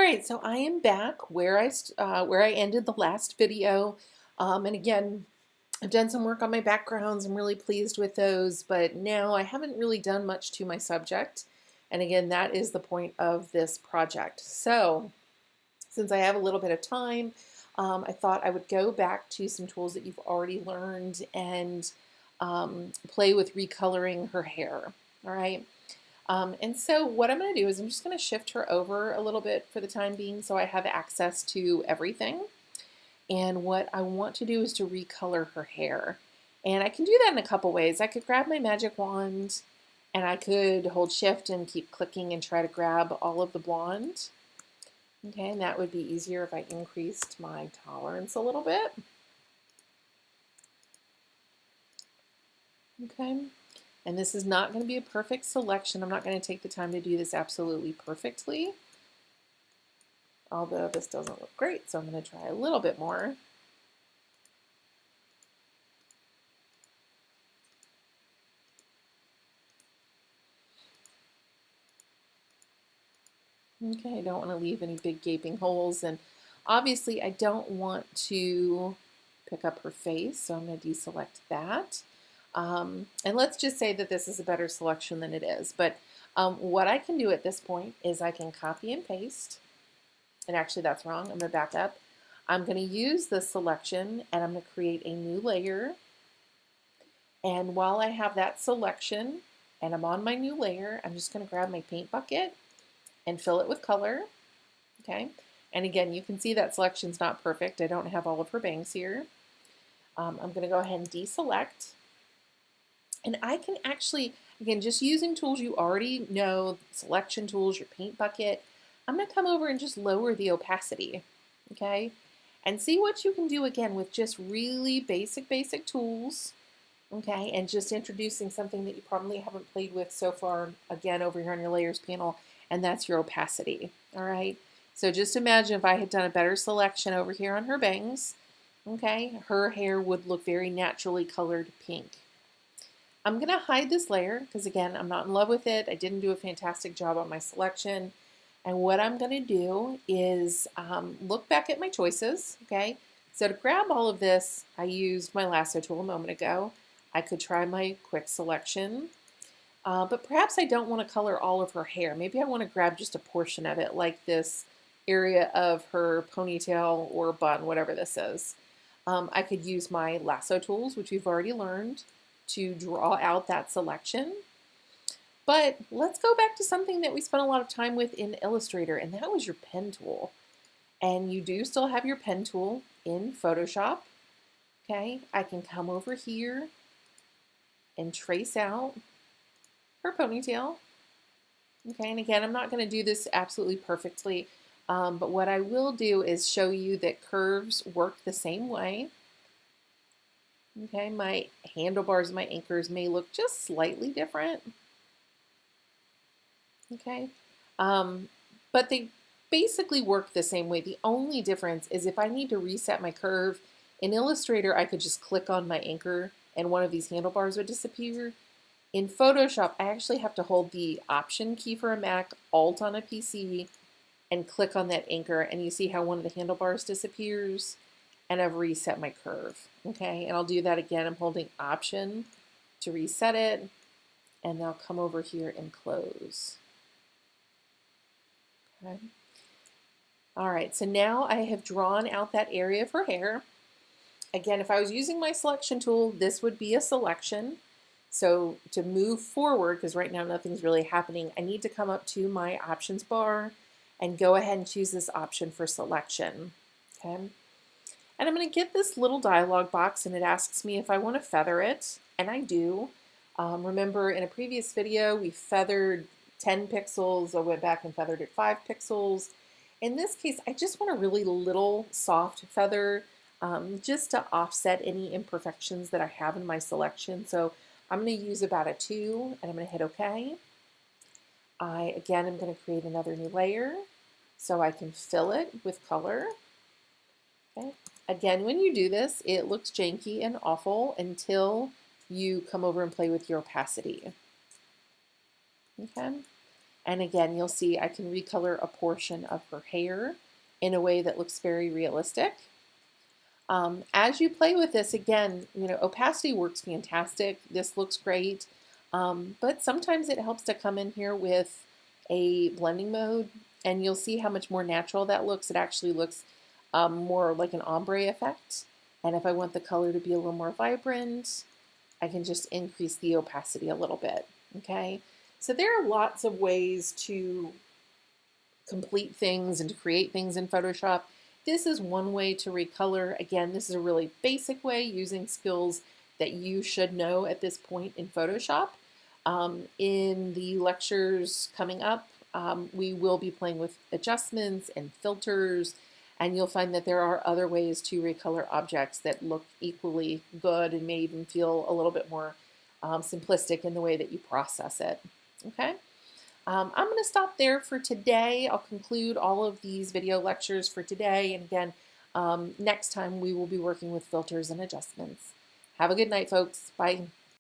right, so I am back where I ended the last video, and again, I've done some work on my backgrounds. I'm really pleased with those, but now I haven't really done much to my subject, and again, that is the point of this project. So, since I have a little bit of time, I thought I would go back to some tools that you've already learned and play with recoloring her hair. All right. And so what I'm going to do is I'm just going to shift her over a little bit for the time being so I have access to everything. And what I want to do is to recolor her hair. And I can do that in a couple ways. I could grab my magic wand and I could hold shift and keep clicking and try to grab all of the blonde. Okay, and that would be easier if I increased my tolerance a little bit. Okay. And this is not going to be a perfect selection. I'm not going to take the time to do this absolutely perfectly. Although this doesn't look great, so I'm going to try a little bit more. Okay, I don't want to leave any big gaping holes, and obviously I don't want to pick up her face, so I'm going to deselect that. And let's just say that this is a better selection than it is, but what I can do at this point is I can copy and paste, and actually that's wrong, I'm going to back up. I'm going to use this selection and I'm going to create a new layer, and while I have that selection and I'm on my new layer, I'm just going to grab my paint bucket and fill it with color. Okay, and again, you can see that selection's not perfect. I don't have all of her bangs here. I'm going to go ahead and deselect. And I can actually, again, just using tools you already know, selection tools, your paint bucket, I'm going to come over and just lower the opacity. Okay, and see what you can do again with just really basic tools. Okay, and just introducing something that you probably haven't played with so far, again, over here on your layers panel, and that's your opacity. All right, so just imagine if I had done a better selection over here on her bangs. Okay, her hair would look very naturally colored pink. I'm going to hide this layer because, again, I'm not in love with it. I didn't do a fantastic job on my selection. And what I'm going to do is look back at my choices. Okay, so to grab all of this, I used my lasso tool a moment ago. I could try my quick selection, but perhaps I don't want to color all of her hair. Maybe I want to grab just a portion of it, like this area of her ponytail or bun, whatever this is. I could use my lasso tools, which we've already learned, to draw out that selection. But let's go back to something that we spent a lot of time with in Illustrator, and that was your pen tool. And you do still have your pen tool in Photoshop. Okay, I can come over here and trace out her ponytail. Okay, and again, I'm not going to do this absolutely perfectly, but what I will do is show you that curves work the same way. Okay, my handlebars and my anchors may look just slightly different. Okay, but they basically work the same way. The only difference is if I need to reset my curve, in Illustrator, I could just click on my anchor and one of these handlebars would disappear. In Photoshop, I actually have to hold the Option key for a Mac, Alt on a PC, and click on that anchor, and you see how one of the handlebars disappears, and I've reset my curve. Okay, and I'll do that again. I'm holding Option to reset it, and I'll come over here and close. Okay. All right, so now I have drawn out that area of her hair. Again, if I was using my selection tool, this would be a selection. So to move forward, because right now nothing's really happening, I need to come up to my options bar and go ahead and choose this option for selection. Okay. And I'm going to get this little dialog box and it asks me if I want to feather it, and I do. Remember in a previous video we feathered 10 pixels, I went back and feathered it 5 pixels. In this case I just want a really little soft feather just to offset any imperfections that I have in my selection. So I'm going to use about a 2 and I'm going to hit OK. Again, I'm going to create another new layer so I can fill it with color. Okay. Again, when you do this, it looks janky and awful until you come over and play with your opacity. Okay. And again, you'll see I can recolor a portion of her hair in a way that looks very realistic. As you play with this, again, opacity works fantastic. This looks great, but sometimes it helps to come in here with a blending mode, and you'll see how much more natural that looks. It actually looks more like an ombre effect. And if I want the color to be a little more vibrant, I can just increase the opacity a little bit, okay? So there are lots of ways to complete things and to create things in Photoshop. This is one way to recolor. Again, this is a really basic way using skills that you should know at this point in Photoshop. In the lectures coming up, we will be playing with adjustments and filters, and you'll find that there are other ways to recolor objects that look equally good and may even feel a little bit more simplistic in the way that you process it. Okay? I'm going to stop there for today. I'll conclude all of these video lectures for today. And again, next time we will be working with filters and adjustments. Have a good night, folks. Bye.